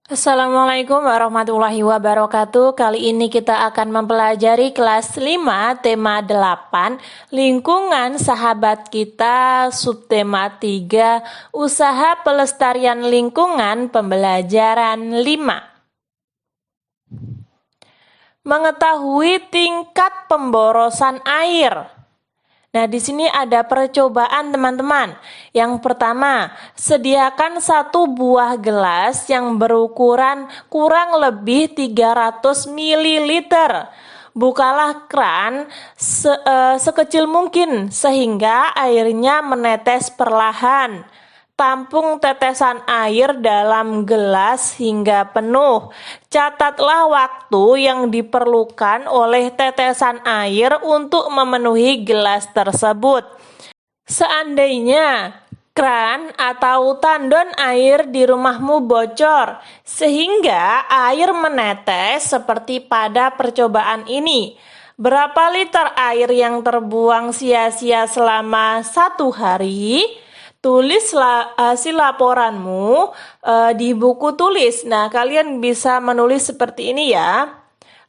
Assalamualaikum warahmatullahi wabarakatuh. Kali ini kita akan mempelajari kelas 5 tema 8 lingkungan sahabat kita, subtema 3 usaha pelestarian lingkungan, pembelajaran 5. Mengetahui tingkat pemborosan air. Nah, di sini ada percobaan teman-teman. Yang pertama, sediakan satu buah gelas yang berukuran kurang lebih 300 ml. Bukalah keran sekecil mungkin sehingga airnya menetes perlahan. Tampung tetesan air dalam gelas hingga penuh. Catatlah waktu yang diperlukan oleh tetesan air untuk memenuhi gelas tersebut. Seandainya keran atau tandon air di rumahmu bocor, sehingga air menetes seperti pada percobaan ini. Berapa liter air yang terbuang sia-sia selama 1 hari? Tulislah hasil laporanmu di buku tulis. Nah, kalian bisa menulis seperti ini ya.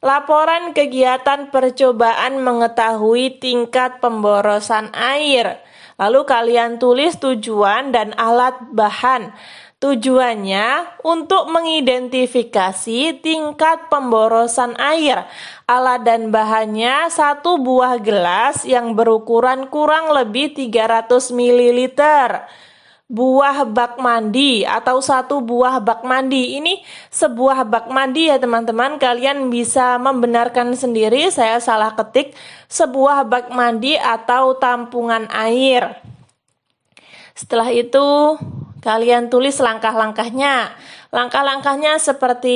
Laporan kegiatan percobaan mengetahui tingkat pemborosan air. Lalu kalian tulis tujuan dan alat bahan. Tujuannya untuk mengidentifikasi tingkat pemborosan air. Alat dan bahannya satu buah gelas yang berukuran kurang lebih 300 ml. Buah bak mandi atau satu buah bak mandi. Ini sebuah bak mandi ya teman-teman. Kalian bisa membenarkan sendiri, saya salah ketik. Sebuah bak mandi atau tampungan air. Setelah itu kalian tulis langkah-langkahnya. Langkah-langkahnya seperti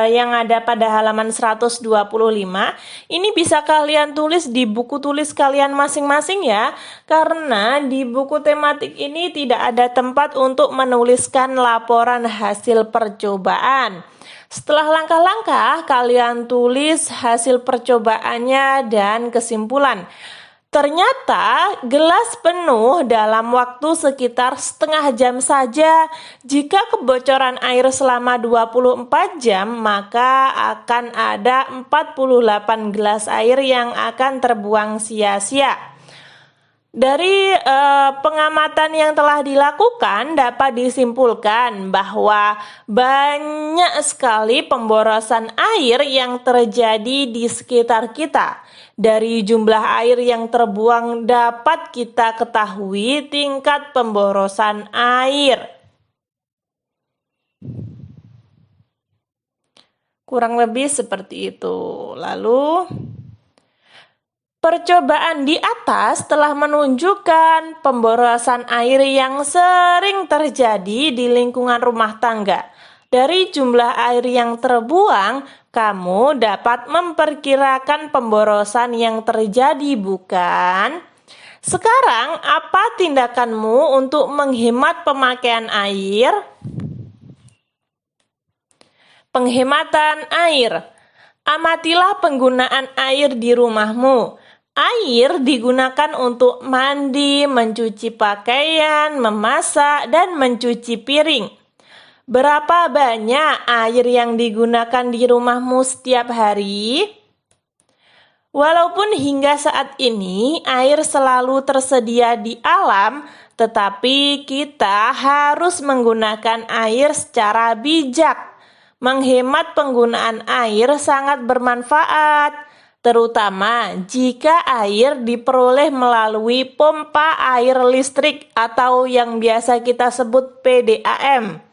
yang ada pada halaman 125. Ini bisa kalian tulis di buku tulis kalian masing-masing ya. Karena di buku tematik ini tidak ada tempat untuk menuliskan laporan hasil percobaan. Setelah langkah-langkah, kalian tulis hasil percobaannya dan kesimpulan. Ternyata gelas penuh dalam waktu sekitar setengah jam saja. Jika kebocoran air selama 24 jam, maka akan ada 48 gelas air yang akan terbuang sia-sia. Dari pengamatan yang telah dilakukan dapat disimpulkan bahwa banyak sekali pemborosan air yang terjadi di sekitar kita. Dari jumlah air yang terbuang dapat kita ketahui tingkat pemborosan air. Kurang lebih seperti itu. Lalu percobaan di atas telah menunjukkan pemborosan air yang sering terjadi di lingkungan rumah tangga. Dari jumlah air yang terbuang, kamu dapat memperkirakan pemborosan yang terjadi, bukan? Sekarang, apa tindakanmu untuk menghemat pemakaian air? Penghematan air. Amatilah penggunaan air di rumahmu. Air digunakan untuk mandi, mencuci pakaian, memasak, dan mencuci piring. Berapa banyak air yang digunakan di rumahmu setiap hari? Walaupun hingga saat ini air selalu tersedia di alam, tetapi kita harus menggunakan air secara bijak. Menghemat penggunaan air sangat bermanfaat, terutama jika air diperoleh melalui pompa air listrik atau yang biasa kita sebut PDAM.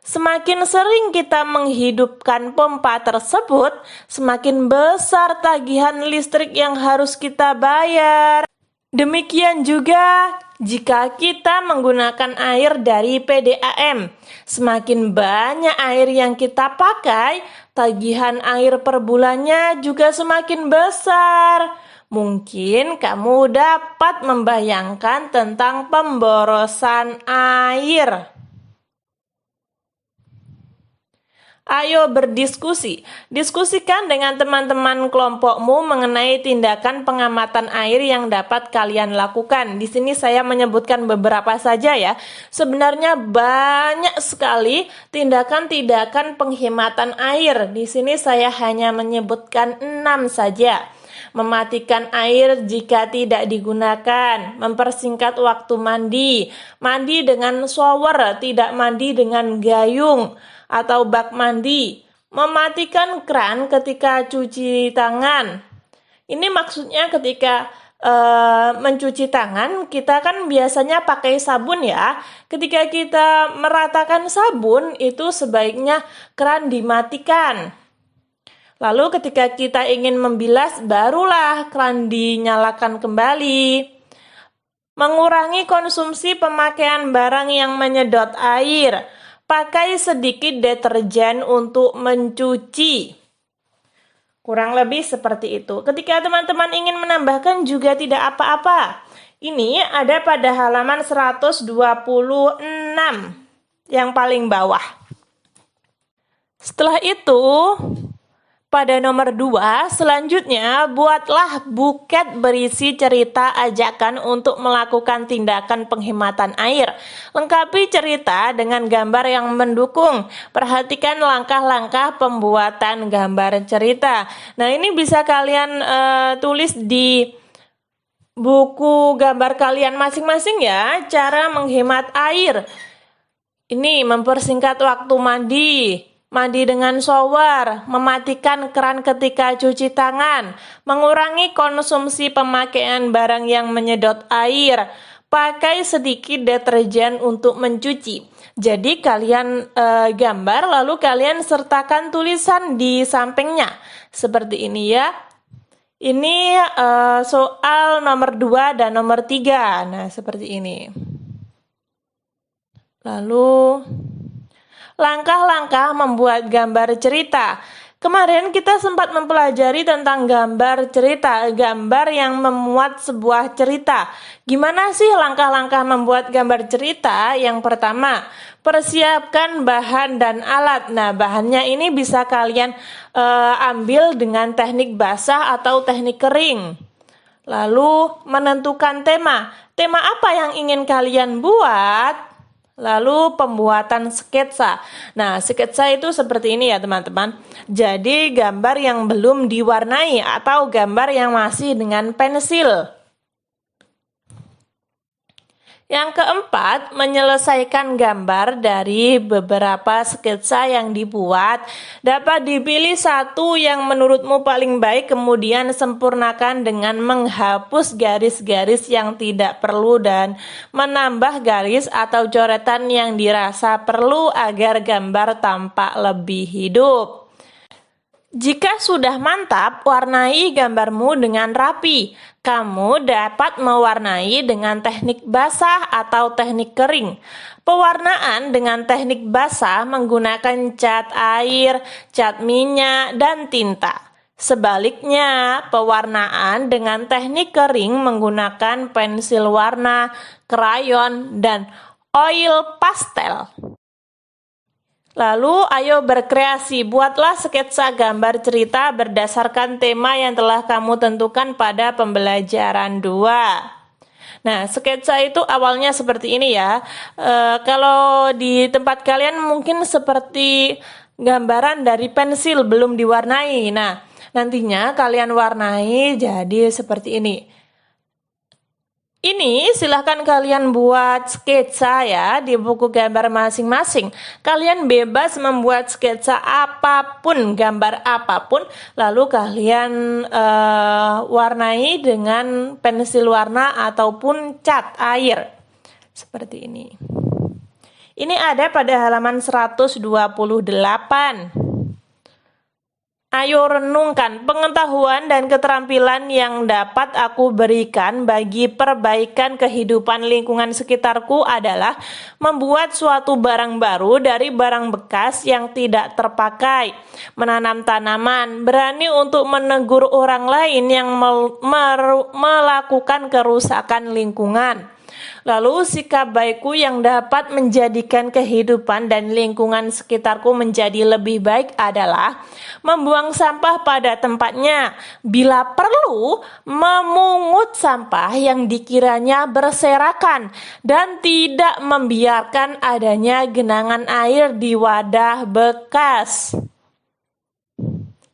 Semakin sering kita menghidupkan pompa tersebut, semakin besar tagihan listrik yang harus kita bayar. Demikian juga jika kita menggunakan air dari PDAM. Semakin banyak air yang kita pakai, tagihan air per bulannya juga semakin besar. Mungkin kamu dapat membayangkan tentang pemborosan air. Ayo berdiskusi. Diskusikan dengan teman-teman kelompokmu mengenai tindakan pengamatan air yang dapat kalian lakukan. Di sini saya menyebutkan beberapa saja ya. Sebenarnya banyak sekali tindakan-tindakan penghematan air. Di sini saya hanya menyebutkan 6 saja. Mematikan air jika tidak digunakan, mempersingkat waktu mandi, mandi dengan shower, tidak mandi dengan gayung atau bak mandi, mematikan keran ketika cuci tangan. Ini maksudnya ketika mencuci tangan, kita kan biasanya pakai sabun ya. Ketika kita meratakan sabun, itu sebaiknya keran dimatikan. Lalu ketika kita ingin membilas, barulah keran dinyalakan kembali. Mengurangi konsumsi pemakaian barang yang menyedot air. Pakai sedikit deterjen untuk mencuci. Kurang lebih seperti itu. Ketika teman-teman ingin menambahkan juga tidak apa-apa. Ini ada pada halaman 126 yang paling bawah. Setelah itu, pada nomor 2, selanjutnya buatlah buket berisi cerita ajakan untuk melakukan tindakan penghematan air. Lengkapi cerita dengan gambar yang mendukung. Perhatikan langkah-langkah pembuatan gambar cerita. Nah, ini bisa kalian tulis di buku gambar kalian masing-masing ya, cara menghemat air. Ini mempersingkat waktu mandi dengan shower, mematikan keran ketika cuci tangan, mengurangi konsumsi pemakaian barang yang menyedot air, pakai sedikit deterjen untuk mencuci. Jadi kalian gambar lalu kalian sertakan tulisan di sampingnya. Seperti ini ya. Ini soal nomor 2 dan nomor 3. Nah, seperti ini. Lalu langkah-langkah membuat gambar cerita. Kemarin kita sempat mempelajari tentang gambar cerita, gambar yang memuat sebuah cerita. Gimana sih langkah-langkah membuat gambar cerita? Yang pertama, persiapkan bahan dan alat. Nah, bahannya ini bisa kalian ambil dengan teknik basah atau teknik kering. Lalu, menentukan tema. Tema apa yang ingin kalian buat? Lalu pembuatan sketsa. Nah, sketsa itu seperti ini ya teman-teman. Jadi gambar yang belum diwarnai atau gambar yang masih dengan pensil. Yang keempat, menyelesaikan gambar dari beberapa sketsa yang dibuat. Dapat dipilih satu yang menurutmu paling baik, kemudian sempurnakan dengan menghapus garis-garis yang tidak perlu dan menambah garis atau coretan yang dirasa perlu agar gambar tampak lebih hidup. Jika sudah mantap, warnai gambarmu dengan rapi. Kamu dapat mewarnai dengan teknik basah atau teknik kering. Pewarnaan dengan teknik basah menggunakan cat air, cat minyak, dan tinta. Sebaliknya, pewarnaan dengan teknik kering menggunakan pensil warna, krayon, dan oil pastel. Lalu, ayo berkreasi, buatlah sketsa gambar cerita berdasarkan tema yang telah kamu tentukan pada pembelajaran 2. Nah, sketsa itu awalnya seperti ini ya. Kalau di tempat kalian mungkin seperti gambaran dari pensil belum diwarnai. Nah, nantinya kalian warnai jadi seperti ini. Ini silahkan kalian buat sketsa ya di buku gambar masing-masing. Kalian bebas membuat sketsa apapun, gambar apapun, lalu kalian warnai dengan pensil warna ataupun cat air. Seperti ini. Ini ada pada halaman 128. Ayo renungkan pengetahuan dan keterampilan yang dapat aku berikan bagi perbaikan kehidupan lingkungan sekitarku adalah membuat suatu barang baru dari barang bekas yang tidak terpakai, menanam tanaman, berani untuk menegur orang lain yang melakukan kerusakan lingkungan, Lalu sikap baikku yang dapat menjadikan kehidupan dan lingkungan sekitarku menjadi lebih baik adalah membuang sampah pada tempatnya. Bila perlu, memungut sampah yang dikiranya berserakan dan tidak membiarkan adanya genangan air di wadah bekas.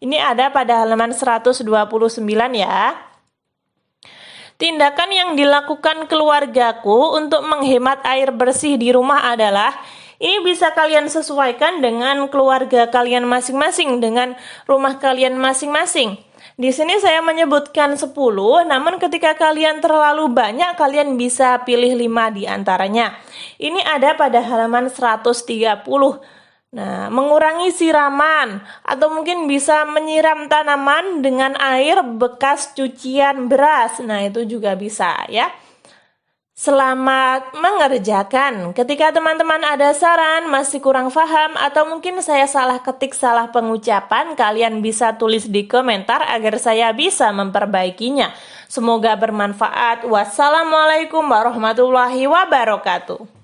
Ini ada pada halaman 129 ya. Tindakan yang dilakukan keluargaku untuk menghemat air bersih di rumah adalah, ini bisa kalian sesuaikan dengan keluarga kalian masing-masing, dengan rumah kalian masing-masing. Di sini saya menyebutkan 10, namun ketika kalian terlalu banyak, kalian bisa pilih 5 di antaranya. Ini ada pada halaman 130. Nah, mengurangi siraman atau mungkin bisa menyiram tanaman dengan air bekas cucian beras. Nah, itu juga bisa ya. Selamat mengerjakan. Ketika teman-teman ada saran, masih kurang paham, atau mungkin saya salah ketik, salah pengucapan, kalian bisa tulis di komentar agar saya bisa memperbaikinya. Semoga bermanfaat. Wassalamualaikum warahmatullahi wabarakatuh.